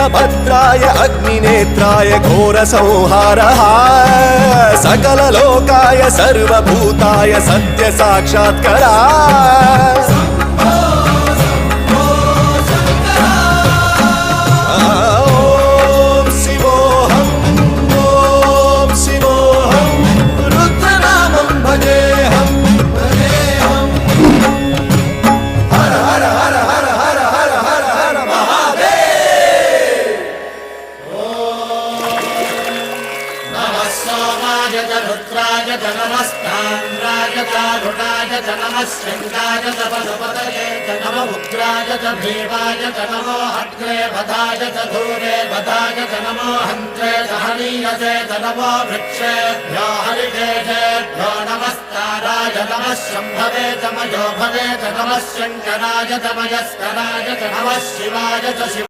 वीरभद्राय अग्निनेत्राय घोरसंहारः सकललोकाय सर्वभूताय सत्यसाक्षात्करा रुद्राय च नमस्ताम्राय च रुणाय च नमः शङ्काय च पशुपतये च नमः उग्राय च भीमाय च नमो अग्रे वधाय च धूरे वधाय च नमो हन्त्रे च हनीयसे च नमो वृक्षेभ्यो हरिकेशेभ्यो नमस्ताराय नमः शम्भवे च मयो भवे च नमः शङ्कराय च मयस्कराय च नमः शिवाय च